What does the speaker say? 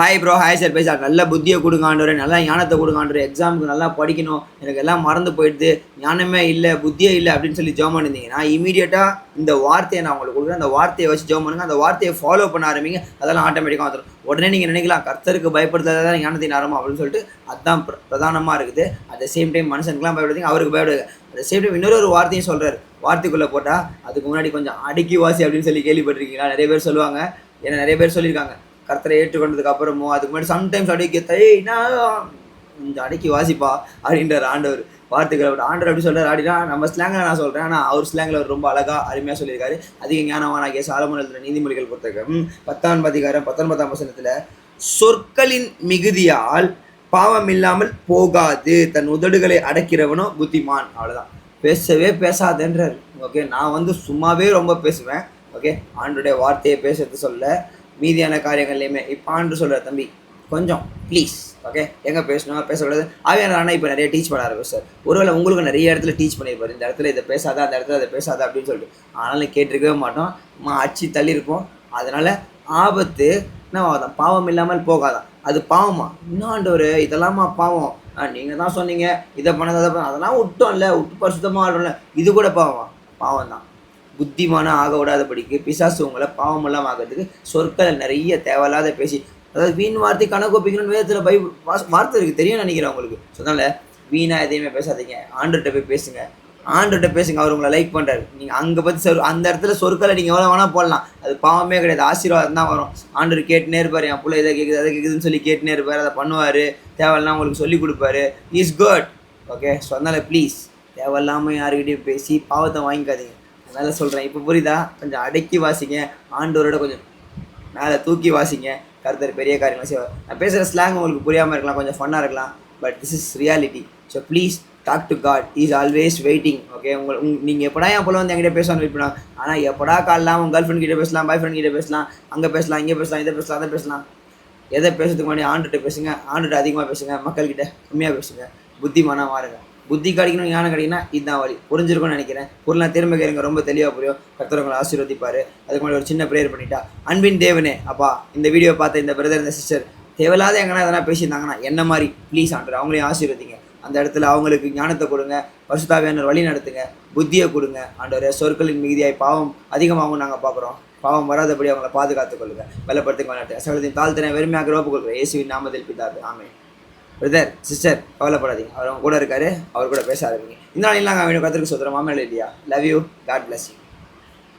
Hi bro, hi sir பேச நல்ல புத்தியை கொடுங்க ஆண்டவரே, நல்லா ஞானத்தை கொடுங்க ஆண்டவரே, எக்ஸாமுக்கு நல்லா படிக்கணும், எனக்கு எல்லாம் மறந்து போயிடுது, ஞானமே இல்லை, புத்தியே இல்லை அப்படின்னு சொல்லி ஜெபம் பண்ணியிருந்தீங்கன்னா இமீடியட்டாக இந்த வார்த்தையை நான் உங்களுக்கு கொடுக்குறேன். அந்த வார்த்தையை வச்சு ஜெபம் பண்ணுங்க, அந்த வார்த்தையை ஃபாலோ பண்ண ஆரம்பிங்க, அதெல்லாம் ஆட்டோமேட்டிக்காக வந்துடும். உடனே நீங்கள் நினைக்கலாம் கர்த்தருக்கு பயப்படுத்தாதான் ஞானத்தின் ஆரம்பம் அப்படின்னு சொல்லிட்டு அதுதான் பிரதானமாக இருக்குது. அட் த சேம் டைம் மனுஷனுக்குலாம் பயப்படுறீங்க, அவருக்கு பயப்படுங்க. அட் த சேம் டைம் இன்னொரு வார்த்தையும் சொல்கிறார், வார்த்தைக்குள்ளே போட்டால் அதுக்கு முன்னாடி கொஞ்சம் அடக்கி வாசி அப்படின்னு சொல்லி கேள்விப்பட்டிருக்கீங்களா? நிறைய பேர் சொல்லுவாங்க, ஏன்னா நிறைய பேர் சொல்லியிருக்காங்க கர்த்தரை ஏற்றுக்கொண்டதுக்கு அப்புறமோ அதுக்கு முன்னாடி சம்டைம்ஸ் கொஞ்சம் அடக்கி வாசிப்பா அப்படின்றார் ஆண்டவர். வார்த்தைகள் ஆண்டவர் அப்படி சொல்கிறார் அப்படின்னா நம்ம ஸ்லாங்கில் நான் சொல்கிறேன், ஆனால் அவர் ஸ்லாங்கில் அவர் ரொம்ப அழகாக அருமையாக சொல்லியிருக்காரு. அதிக ஞானவானாகிய சாலமோன் எழுதின நீதிமொழிகள் பொறுத்தவரைக்கும் 10ஆம் அதிகாரம் 19ஆம் வசனத்தில் சொற்களின் மிகுதியால் பாவம் இல்லாமல் போகாது, தன் உதடுகளை அடக்கிறவனோ புத்திமான். அவ்வளோதான், பேசவே பேசாதன்றார். ஓகே, நான் சும்மாவே ரொம்ப பேசுவேன். ஓகே, ஆண்டோடைய வார்த்தையை பேசுறது சொல்ல மீதியான காரியங்கள்லையுமே இப்போ ஆண்டு சொல்கிற தம்பி கொஞ்சம் ப்ளீஸ், ஓகே, எங்கே பேசணும் பேசக்கூடாது. ஆவியானவரான இப்போ நிறைய டீச் பண்ண ஆரம்பிச்சார். ஒருவேளை உங்களுக்கு நிறைய இடத்துல டீச் பண்ணியிருப்பார், இந்த இடத்துல இதை பேசாத, அந்த இடத்துல அதை பேசாத அப்படின்னு சொல்லிட்டு. ஆனாலும் கேட்டிருக்கவே மாட்டோம், அச்சு தள்ளியிருப்போம். அதனால் ஆபத்து என்ன, பாவம் இல்லாமல் போகாதான். அது பாவமா? இன்னாண்டவர் இதெல்லாமா பாவம்? நீங்கள் தான் சொன்னீங்க இதை பண்ணாத அதை பண்ண, அதெல்லாம் விட்டோம்ல, விட்டு பரிசுத்தமாக ஆடுறோம்ல, இது கூட பாவமா? பாவம் தான். புத்திமான ஆக விடாதபடிக்கு பிசாசு உங்களை பாவமெல்லாம் ஆகிறதுக்கு சொற்களை நிறைய தேவையில்லாத பேசி, அதாவது வீண் வார்த்தை கணக்கொப்பிக்கணும்னு வேதத்தில் வார்த்தை இருக்குது, தெரியும் நினைக்கிறேன் உங்களுக்கு. ஸோ அதனால் வீணாக எதையுமே பேசாதீங்க, ஆண்டர்கிட்ட போய் பேசுங்க, ஆண்டர்கிட்ட பேசுங்க. அவர் உங்களை லைக் பண்ணுறாரு. நீங்கள் அங்கே பற்றி அந்த இடத்துல சொற்களை நீங்கள் எவ்வளோ வேணால் போடலாம், அது பாவமே கிடையாது, ஆசீர்வாதம் தான் வரும். ஆண்டர் கேட்டுனே இருப்பார், என் பிள்ளை இதை கேட்குது அதை கேட்குதுன்னு சொல்லி கேட்டுனே இருப்பார், அதை பண்ணுவார், தேவையில்லாம் உங்களுக்கு சொல்லி கொடுப்பாரு. Is good. ஓகே, ஸோ அதனால் ப்ளீஸ் தேவையில்லாமல் யாருக்கிட்டையும் பேசி பாவத்தை வாங்கிக்காதீங்க. அதனால் சொல்கிறேன், இப்போ புரியுதா? கொஞ்சம் அடக்கி வாசிங்க, ஆண்டவரோட கொஞ்சம் மேலே தூக்கி வாசிங்க, கர்த்தர் பெரிய காரியங்கள் செய்வார். நான் பேசுகிற ஸ்லாங் உங்களுக்கு புரியாமல் இருக்கலாம், கொஞ்சம் ஃபன்னாக இருக்கலாம், but this is reality. So please talk to God, is always waiting. Okay, நீங்கள் எப்படா என் போல வந்து என்கிட்ட பேசணும்னு வெயிட் பண்ணுவாங்க. ஆனால் எப்படா காலலாம் உங்கள் கேர்ள் ஃப்ரெண்ட் கிட்டே பேசலாம், பாய் ஃப்ரெண்ட் கிட்டே பேசலாம், அங்கே பேசலாம், இங்கே பேசலாம், இதை பேசலாம், அதை பேசலாம். எதை பேசுறதுக்கு முன்னாடி ஆண்டுகிட்ட பேசுங்க, ஆண்டுகிட்ட அதிகமாக பேசுங்க, மக்கள்கிட்ட கம்மியாக பேசுங்க, புத்திமானாக மாறுங்க. புத்தி கிடைக்கணும், ஞானம் கிடைக்கணும்னா இதுதான் வழி. புரிஞ்சிருக்கும்னு நினைக்கிறேன். பொருளாக திரும்ப கேளுங்க, ரொம்ப தெளிவாக புரியும். கர்த்தர் ஆசீர்வதிப்பார். அதுக்கு முன்னாடி ஒரு சின்ன ப்ரேயர் பண்ணிட்டா, அன்பின் தேவனே அப்பா, இந்த வீடியோ பார்த்த இந்த பிரதர் இந்த சிஸ்டர் தேவையில்லாத எங்கன்னா எதனா பேசியிருந்தாங்கன்னா என்ன மாதிரி ப்ளீஸ் ஆண்டர் அவங்களையும் ஆசீர்வதிங்க. அந்த இடத்துல அவங்களுக்கு ஞானத்தை கொடுங்க, பரிசுத்தாவியான வழி நடத்துங்க, புத்தியை கொடுங்க ஆண்டவரே. சொற்களின் மிகுதியாய் பாவம் அதிகமாகவும் நாங்கள் பார்க்குறோம், பாவம் வராதபடி அவங்கள பாதுகாத்துக் கொள்ளுங்க, பலப்படுத்துங்க. நடத்துங்க சகலத்தின் தாழ்த்தின வெறுமையாக ரோப்பு கொள்கிறேன் இயேசுவின் நாமத்தில் பிதாவே, ஆமென். பிரதர் சிஸ்டர் கவலைப்படாதீங்க, அவர் அவங்க கூட இருக்காரு, அவர் கூட பேச ஆரம்பிங்க. இந்த நாள் இல்லாங்க கர்த்தருக்கு சோத்திரம். ஆமென். இல்லையா? Love you, God bless you.